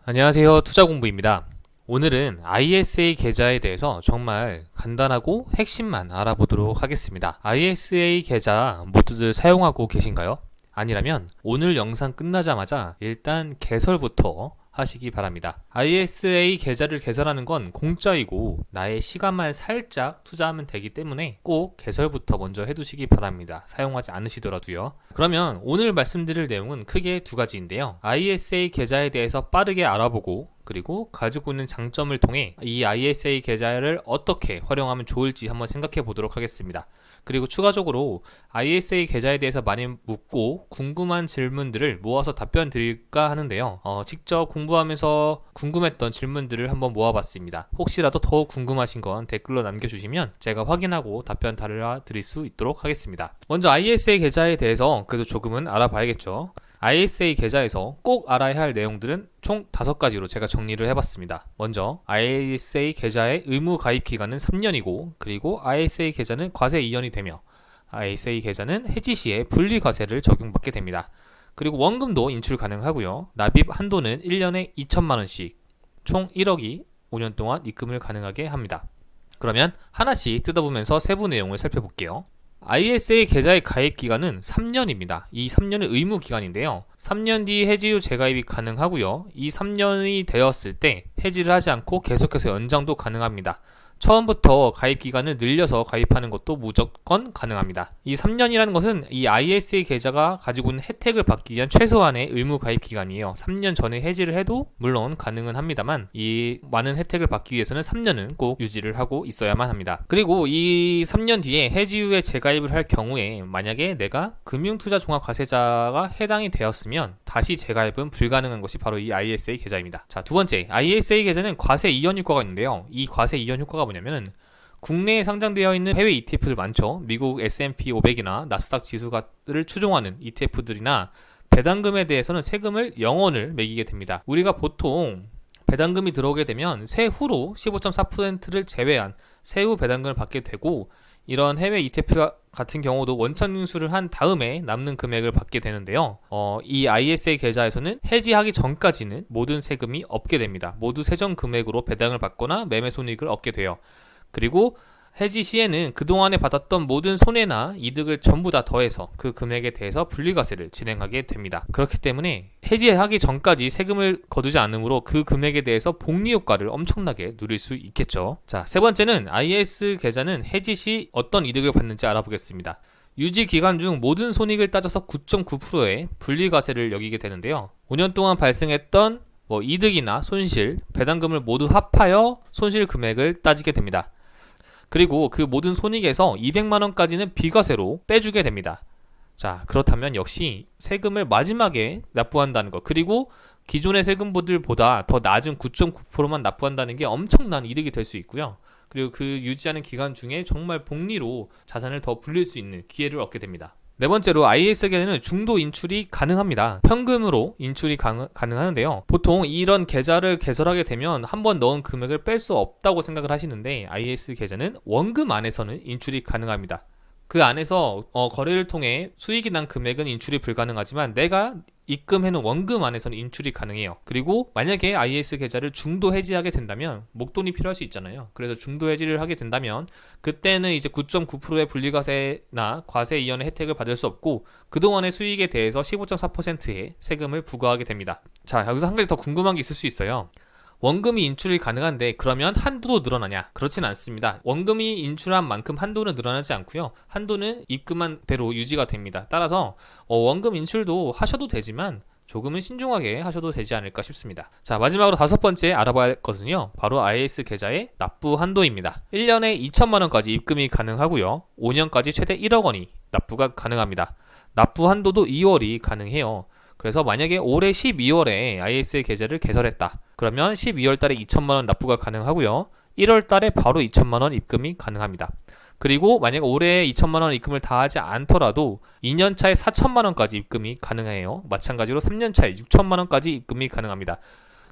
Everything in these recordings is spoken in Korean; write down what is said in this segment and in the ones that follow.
안녕하세요. 투자공부입니다. 오늘은 ISA 계좌에 대해서 정말 간단하고 핵심만 알아보도록 하겠습니다. ISA 계좌 모두들 사용하고 계신가요? 아니라면 오늘 영상 끝나자마자 일단 개설부터 하시기 바랍니다. ISA 계좌를 개설하는 건 공짜이고 나의 시간만 살짝 투자하면 되기 때문에 꼭 개설부터 먼저 해두시기 바랍니다. 사용하지 않으시더라도요. 그러면 오늘 말씀드릴 내용은 크게 두 가지인데요. ISA 계좌에 대해서 빠르게 알아보고 그리고 가지고 있는 장점을 통해 이 ISA 계좌를 어떻게 활용하면 좋을지 한번 생각해 보도록 하겠습니다. 그리고 추가적으로 ISA 계좌에 대해서 많이 묻고 궁금한 질문들을 모아서 답변 드릴까 하는데요. 직접 공부하면서 궁금했던 질문들을 한번 모아봤습니다. 혹시라도 더 궁금하신 건 댓글로 남겨주시면 제가 확인하고 답변 달아드릴 수 있도록 하겠습니다. 먼저 ISA 계좌에 대해서 그래도 조금은 알아봐야겠죠. ISA 계좌에서 꼭 알아야 할 내용들은 총 5가지로 제가 정리를 해봤습니다. 먼저 ISA 계좌의 의무 가입 기간은 3년이고 그리고 ISA 계좌는 과세 이연이 되며 ISA 계좌는 해지 시에 분리 과세를 적용받게 됩니다. 그리고 원금도 인출 가능하고요. 납입 한도는 1년에 2천만원씩 총 1억이 5년 동안 입금을 가능하게 합니다. 그러면 하나씩 뜯어보면서 세부 내용을 살펴볼게요. ISA 계좌의 가입 기간은 3년입니다. 이 3년은 의무 기간인데요. 3년 뒤 해지 후 재가입이 가능하고요. 이 3년이 되었을 때 해지를 하지 않고 계속해서 연장도 가능합니다. 처음부터 가입 기간을 늘려서 가입하는 것도 무조건 가능합니다. 이 3년이라는 것은 이 ISA 계좌가 가지고 있는 혜택을 받기 위한 최소한의 의무 가입 기간이에요. 3년 전에 해지를 해도 물론 가능은 합니다만 이 많은 혜택을 받기 위해서는 3년은 꼭 유지를 하고 있어야만 합니다. 그리고 이 3년 뒤에 해지 후에 재가입을 할 경우에 만약에 내가 금융투자종합과세자가 해당이 되었으면 다시 재가입은 불가능한 것이 바로 이 ISA 계좌입니다. 자, 두 번째, ISA 계좌는 과세 이연 효과가 있는데요. 이 과세 이연 효과가 뭐냐면은 국내에 상장되어 있는 해외 ETF들 많죠. 미국 S&P 500이나 나스닥 지수를 추종하는 ETF들이나 배당금에 대해서는 세금을 0원을 매기게 됩니다. 우리가 보통 배당금이 들어오게 되면 세후로 15.4%를 제외한 세후 배당금을 받게 되고 이런 해외 ETF 같은 경우도 원천 인수를 한 다음에 남는 금액을 받게 되는데요. 이 ISA 계좌에서는 해지하기 전까지는 모든 세금이 없게 됩니다. 모두 세전 금액으로 배당을 받거나 매매 손익을 얻게 돼요. 그리고 해지 시에는 그동안에 받았던 모든 손해나 이득을 전부 다 더해서 그 금액에 대해서 분리과세를 진행하게 됩니다. 그렇기 때문에 해지하기 전까지 세금을 거두지 않으므로 그 금액에 대해서 복리 효과를 엄청나게 누릴 수 있겠죠. 자, 세 번째는 IS 계좌는 해지 시 어떤 이득을 받는지 알아보겠습니다. 유지 기간 중 모든 손익을 따져서 9.9%의 분리과세를 여기게 되는데요. 5년 동안 발생했던 이득이나 손실, 배당금을 모두 합하여 손실 금액을 따지게 됩니다. 그리고 그 모든 손익에서 200만원까지는 비과세로 빼주게 됩니다. 자, 그렇다면 역시 세금을 마지막에 납부한다는 것, 그리고 기존의 세금보다 더 낮은 9.9%만 납부한다는 게 엄청난 이득이 될 수 있고요. 그리고 그 유지하는 기간 중에 정말 복리로 자산을 더 불릴 수 있는 기회를 얻게 됩니다. 네 번째로 IS계좌는 중도 인출이 가능합니다. 현금으로 인출이 가능하는데요. 보통 이런 계좌를 개설하게 되면 한번 넣은 금액을 뺄 수 없다고 생각을 하시는데 IS계좌는 원금 안에서는 인출이 가능합니다. 그 안에서 거래를 통해 수익이 난 금액은 인출이 불가능하지만 내가 입금해놓은 원금 안에서는 인출이 가능해요. 그리고 만약에 IS 계좌를 중도 해지하게 된다면 목돈이 필요할 수 있잖아요. 그래서 중도 해지를 하게 된다면 그때는 이제 9.9%의 분리과세나 과세 이연의 혜택을 받을 수 없고 그동안의 수익에 대해서 15.4%의 세금을 부과하게 됩니다. 자, 여기서 한 가지 더 궁금한 게 있을 수 있어요. 원금이 인출이 가능한데 그러면 한도도 늘어나냐? 그렇진 않습니다. 원금이 인출한 만큼 한도는 늘어나지 않고요. 한도는 입금한 대로 유지가 됩니다. 따라서 원금 인출도 하셔도 되지만 조금은 신중하게 하셔도 되지 않을까 싶습니다. 자, 마지막으로 5번째 알아봐야 할 것은요. 바로 IS 계좌의 납부 한도입니다. 1년에 2천만원까지 입금이 가능하고요. 5년까지 최대 1억 원이 납부가 가능합니다. 납부 한도도 2월이 가능해요. 그래서 만약에 올해 12월에 ISA 계좌를 개설했다. 그러면 12월 달에 2천만원 납부가 가능하고요. 1월 달에 바로 2천만원 입금이 가능합니다. 그리고 만약 올해 2천만원 입금을 다 하지 않더라도 2년 차에 4천만원까지 입금이 가능해요. 마찬가지로 3년 차에 6천만원까지 입금이 가능합니다.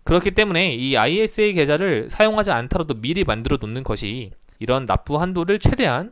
그렇기 때문에 이 ISA 계좌를 사용하지 않더라도 미리 만들어 놓는 것이 이런 납부 한도를 최대한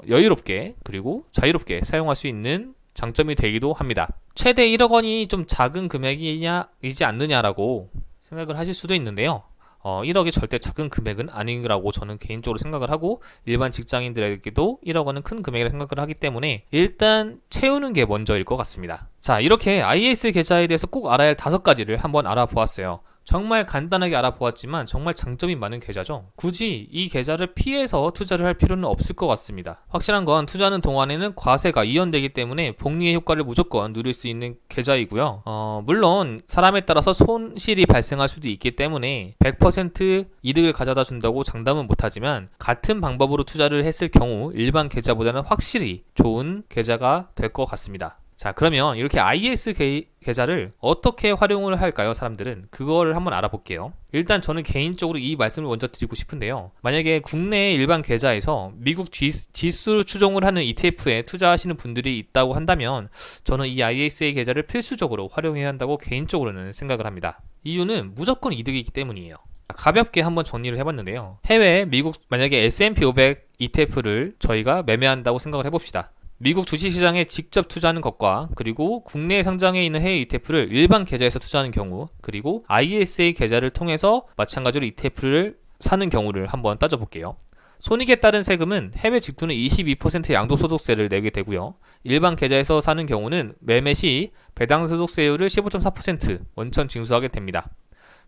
여유롭게 그리고 자유롭게 사용할 수 있는 장점이 되기도 합니다. 최대 1억 원이 좀 작은 금액이지 않느냐라고 생각을 하실 수도 있는데요. 1억이 절대 작은 금액은 아니라고 저는 개인적으로 생각을 하고, 일반 직장인들에게도 1억 원은 큰 금액이라 생각을 하기 때문에 일단 채우는 게 먼저일 것 같습니다. 자, 이렇게 IS 계좌에 대해서 꼭 알아야 할 5가지를 한번 알아보았어요. 정말 간단하게 알아보았지만 정말 장점이 많은 계좌죠. 굳이 이 계좌를 피해서 투자를 할 필요는 없을 것 같습니다. 확실한 건 투자하는 동안에는 과세가 이연되기 때문에 복리의 효과를 무조건 누릴 수 있는 계좌이고요. 물론 사람에 따라서 손실이 발생할 수도 있기 때문에 100% 이득을 가져다 준다고 장담은 못하지만, 같은 방법으로 투자를 했을 경우 일반 계좌보다는 확실히 좋은 계좌가 될 것 같습니다. 자, 그러면 이렇게 IS 계좌를 어떻게 활용을 할까요? 사람들은 그거를 한번 알아볼게요. 일단 저는 개인적으로 이 말씀을 먼저 드리고 싶은데요. 만약에 국내 일반 계좌에서 미국 지수 추종을 하는 ETF에 투자하시는 분들이 있다고 한다면, 저는 이 ISA 계좌를 필수적으로 활용해야 한다고 개인적으로는 생각을 합니다. 이유는 무조건 이득이기 때문이에요. 가볍게 한번 정리를 해봤는데요. 해외 미국 만약에 S&P 500 ETF를 저희가 매매한다고 생각을 해봅시다. 미국 주식시장에 직접 투자하는 것과, 그리고 국내에 상장해 있는 해외 ETF를 일반 계좌에서 투자하는 경우, 그리고 ISA 계좌를 통해서 마찬가지로 ETF를 사는 경우를 한번 따져볼게요. 손익에 따른 세금은 해외 직투는 22% 양도소득세를 내게 되고요. 일반 계좌에서 사는 경우는 매매 시 배당소득세율을 15.4% 원천 징수하게 됩니다.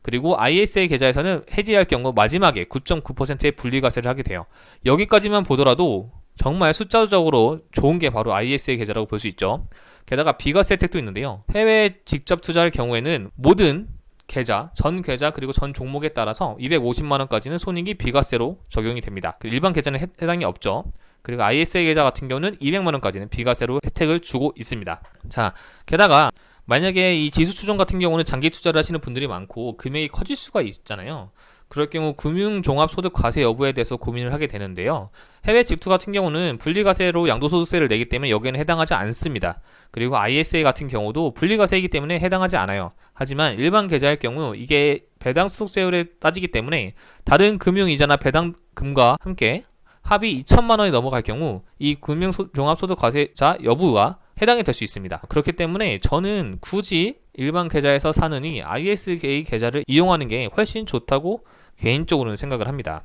그리고 ISA 계좌에서는 해지할 경우 마지막에 9.9%의 분리과세를 하게 돼요. 여기까지만 보더라도 정말 숫자적으로 좋은 게 바로 ISA 계좌라고 볼 수 있죠. 게다가 비과세 혜택도 있는데요. 해외에 직접 투자할 경우에는 모든 계좌, 전 계좌 그리고 전 종목에 따라서 250만원까지는 손익이 비과세로 적용이 됩니다. 일반 계좌는 해당이 없죠. 그리고 ISA 계좌 같은 경우는 200만원까지는 비과세로 혜택을 주고 있습니다. 자, 게다가 만약에 이 지수 추종 같은 경우는 장기 투자를 하시는 분들이 많고 금액이 커질 수가 있잖아요. 그럴 경우 금융종합소득과세 여부에 대해서 고민을 하게 되는데요. 해외 직투 같은 경우는 분리과세로 양도소득세를 내기 때문에 여기에는 해당하지 않습니다. 그리고 ISA 같은 경우도 분리과세이기 때문에 해당하지 않아요. 하지만 일반 계좌일 경우 이게 배당소득세율에 따지기 때문에 다른 금융이자나 배당금과 함께 합이 2천만원이 넘어갈 경우 이 금융종합소득과세자 여부가 해당이 될 수 있습니다. 그렇기 때문에 저는 굳이 일반 계좌에서 사느니 ISA 계좌를 이용하는 게 훨씬 좋다고 개인적으로는 생각을 합니다.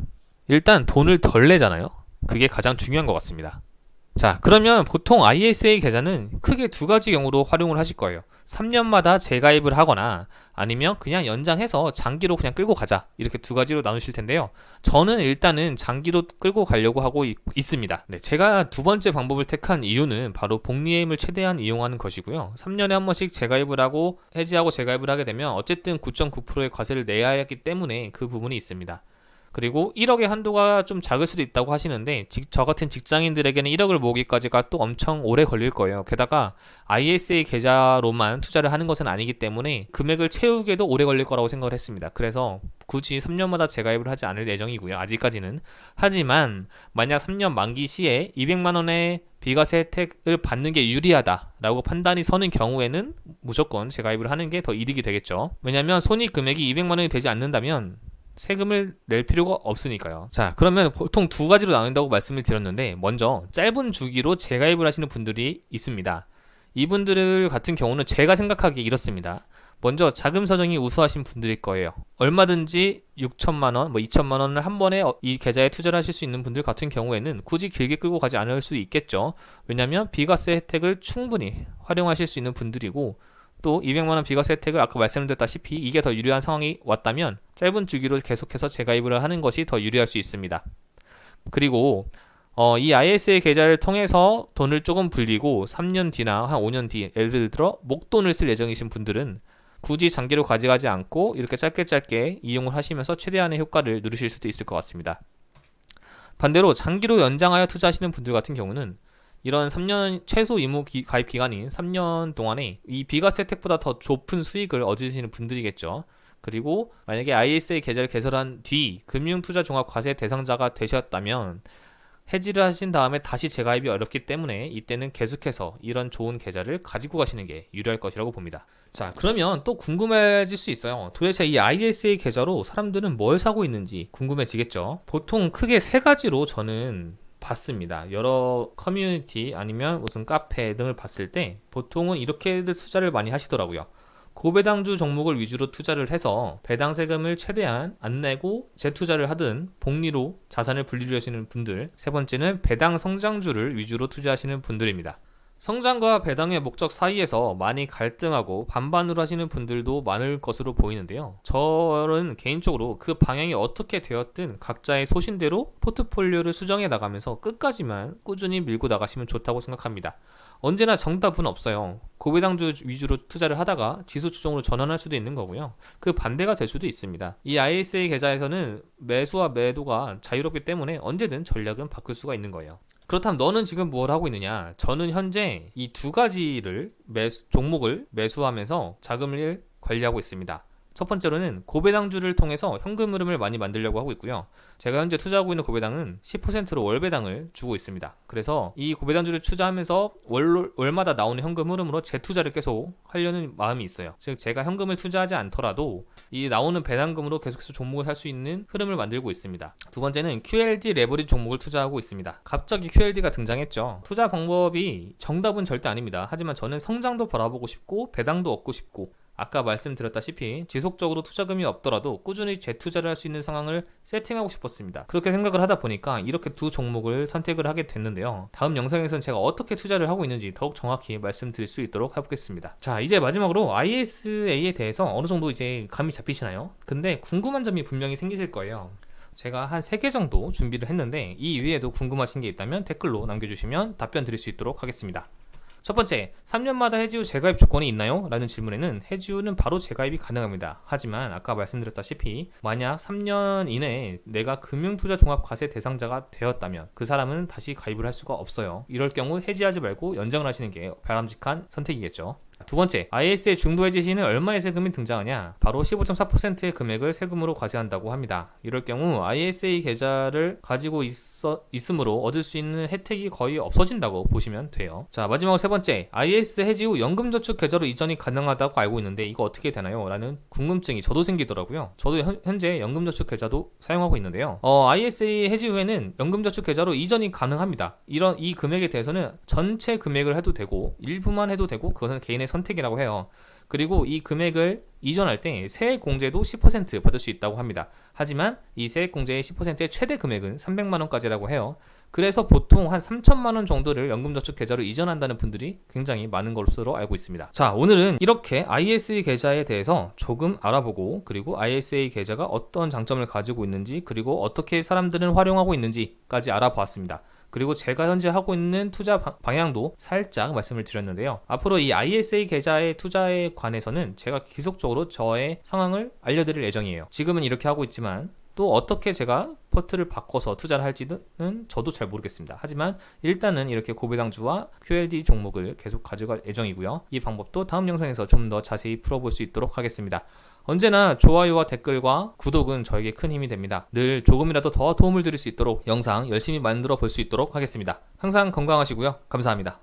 일단 돈을 덜 내잖아요. 그게 가장 중요한 것 같습니다. 자, 그러면 보통 ISA 계좌는 크게 2가지 경우로 활용을 하실 거예요. 3년마다 재가입을 하거나 아니면 그냥 연장해서 장기로 그냥 끌고 가자, 이렇게 2가지로 나누실 텐데요. 저는 일단은 장기로 끌고 가려고 하고 있습니다. 네, 제가 2번째 방법을 택한 이유는 바로 복리임을 최대한 이용하는 것이고요. 3년에 한 번씩 재가입을 하고 해지하고 재가입을 하게 되면 어쨌든 9.9%의 과세를 내야 하기 때문에 그 부분이 있습니다. 그리고 1억의 한도가 좀 작을 수도 있다고 하시는데, 저 같은 직장인들에게는 1억을 모으기까지가 또 엄청 오래 걸릴 거예요. 게다가 ISA 계좌로만 투자를 하는 것은 아니기 때문에 금액을 채우기에도 오래 걸릴 거라고 생각을 했습니다. 그래서 굳이 3년마다 재가입을 하지 않을 예정이고요. 아직까지는. 하지만 만약 3년 만기 시에 200만원의 비과세 혜택을 받는 게 유리하다라고 판단이 서는 경우에는 무조건 재가입을 하는 게 더 이득이 되겠죠. 왜냐하면 손익 금액이 200만원이 되지 않는다면 세금을 낼 필요가 없으니까요. 자, 그러면 보통 2가지로 나눈다고 말씀을 드렸는데, 먼저 짧은 주기로 재가입을 하시는 분들이 있습니다. 이분들 같은 경우는 제가 생각하기에 이렇습니다. 먼저 자금 사정이 우수하신 분들일 거예요. 얼마든지 6천만원, 2천만원을 한 번에 이 계좌에 투자를 하실 수 있는 분들 같은 경우에는 굳이 길게 끌고 가지 않을 수 있겠죠. 왜냐하면 비과세 혜택을 충분히 활용하실 수 있는 분들이고, 또 200만원 비과세 혜택을 아까 말씀드렸다시피 이게 더 유리한 상황이 왔다면 짧은 주기로 계속해서 재가입을 하는 것이 더 유리할 수 있습니다. 그리고 이 ISA 계좌를 통해서 돈을 조금 불리고 3년 뒤나 한 5년 뒤, 예를 들어 목돈을 쓸 예정이신 분들은 굳이 장기로 가져가지 않고 이렇게 짧게 이용을 하시면서 최대한의 효과를 누리실 수도 있을 것 같습니다. 반대로 장기로 연장하여 투자하시는 분들 같은 경우는 이런 3년 최소 의무 가입 기간인 3년 동안에 이 비과세 혜택보다 더 높은 수익을 얻으시는 분들이겠죠. 그리고 만약에 ISA 계좌를 개설한 뒤 금융투자종합과세 대상자가 되셨다면 해지를 하신 다음에 다시 재가입이 어렵기 때문에 이때는 계속해서 이런 좋은 계좌를 가지고 가시는 게 유리할 것이라고 봅니다. 자, 그러면 또 궁금해질 수 있어요. 도대체 이 ISA 계좌로 사람들은 뭘 사고 있는지 궁금해지겠죠. 보통 크게 3가지로 저는 봤습니다. 여러 커뮤니티 아니면 무슨 카페 등을 봤을 때 보통은 이렇게들 투자를 많이 하시더라고요. 고배당주 종목을 위주로 투자를 해서 배당 세금을 최대한 안 내고 재투자를 하든 복리로 자산을 분리를 하시는 분들, 세 번째는 배당 성장주를 위주로 투자하시는 분들입니다. 성장과 배당의 목적 사이에서 많이 갈등하고 반반으로 하시는 분들도 많을 것으로 보이는데요. 저는 개인적으로 그 방향이 어떻게 되었든 각자의 소신대로 포트폴리오를 수정해 나가면서 끝까지만 꾸준히 밀고 나가시면 좋다고 생각합니다. 언제나 정답은 없어요. 고배당주 위주로 투자를 하다가 지수 추종으로 전환할 수도 있는 거고요. 그 반대가 될 수도 있습니다. 이 ISA 계좌에서는 매수와 매도가 자유롭기 때문에 언제든 전략은 바꿀 수가 있는 거예요. 그렇다면 너는 지금 무엇을 하고 있느냐? 저는 현재 이 두 가지를 종목을 매수하면서 자금을 관리하고 있습니다. 첫 번째로는 고배당주를 통해서 현금 흐름을 많이 만들려고 하고 있고요. 제가 현재 투자하고 있는 고배당은 10%로 월배당을 주고 있습니다. 그래서 이 고배당주를 투자하면서 월마다 나오는 현금 흐름으로 재투자를 계속 하려는 마음이 있어요. 즉 제가 현금을 투자하지 않더라도 이 나오는 배당금으로 계속해서 종목을 살 수 있는 흐름을 만들고 있습니다. 두 번째는 QLD 레버리지 종목을 투자하고 있습니다. 갑자기 QLD가 등장했죠. 투자 방법이 정답은 절대 아닙니다. 하지만 저는 성장도 바라보고 싶고 배당도 얻고 싶고 아까 말씀드렸다시피 지속적으로 투자금이 없더라도 꾸준히 재투자를 할 수 있는 상황을 세팅하고 싶었습니다. 그렇게 생각을 하다 보니까 이렇게 두 종목을 선택을 하게 됐는데요. 다음 영상에서는 제가 어떻게 투자를 하고 있는지 더욱 정확히 말씀드릴 수 있도록 해보겠습니다. 자, 이제 마지막으로 ISA에 대해서 어느 정도 이제 감이 잡히시나요? 근데 궁금한 점이 분명히 생기실 거예요. 제가 한 3개 정도 준비를 했는데 이 위에도 궁금하신 게 있다면 댓글로 남겨주시면 답변 드릴 수 있도록 하겠습니다. 첫 번째, 3년마다 해지 후 재가입 조건이 있나요? 라는 질문에는 해지 후는 바로 재가입이 가능합니다. 하지만 아까 말씀드렸다시피 만약 3년 이내에 내가 금융투자종합과세 대상자가 되었다면 그 사람은 다시 가입을 할 수가 없어요. 이럴 경우 해지하지 말고 연장을 하시는 게 바람직한 선택이겠죠. 두 번째, IS의 중도 해지 시에는 얼마의 세금이 등장하냐? 바로 15.4%의 금액을 세금으로 과세한다고 합니다. 이럴 경우 ISA 계좌를 가지고 있으므로 얻을 수 있는 혜택이 거의 없어진다고 보시면 돼요. 자, 마지막으로 세 번째, IS 해지 후 연금저축 계좌로 이전이 가능하다고 알고 있는데 이거 어떻게 되나요? 라는 궁금증이 저도 생기더라고요. 저도 현재 연금저축 계좌도 사용하고 있는데요. ISA 해지 후에는 연금저축 계좌로 이전이 가능합니다. 이 금액에 대해서는 전체 금액을 해도 되고 일부만 해도 되고 그것은 개인의 선택이라고 해요. 그리고 이 금액을 이전할 때 세액공제도 10% 받을 수 있다고 합니다. 하지만 이 세액공제의 10%의 최대 금액은 300만원까지라고 해요. 그래서 보통 한 3천만원 정도를 연금저축 계좌로 이전한다는 분들이 굉장히 많은 것으로 알고 있습니다. 자, 오늘은 이렇게 ISA 계좌에 대해서 조금 알아보고 그리고 ISA 계좌가 어떤 장점을 가지고 있는지 그리고 어떻게 사람들은 활용하고 있는지까지 알아보았습니다. 그리고 제가 현재 하고 있는 투자 방향도 살짝 말씀을 드렸는데요. 앞으로 이 ISA 계좌의 투자에 관해서는 제가 지속적으로 저의 상황을 알려드릴 예정이에요. 지금은 이렇게 하고 있지만 또 어떻게 제가 포트를 바꿔서 투자를 할지는 저도 잘 모르겠습니다. 하지만 일단은 이렇게 고배당주와 QLD 종목을 계속 가져갈 예정이고요. 이 방법도 다음 영상에서 좀 더 자세히 풀어볼 수 있도록 하겠습니다. 언제나 좋아요와 댓글과 구독은 저에게 큰 힘이 됩니다. 늘 조금이라도 더 도움을 드릴 수 있도록 영상 열심히 만들어 볼 수 있도록 하겠습니다. 항상 건강하시고요. 감사합니다.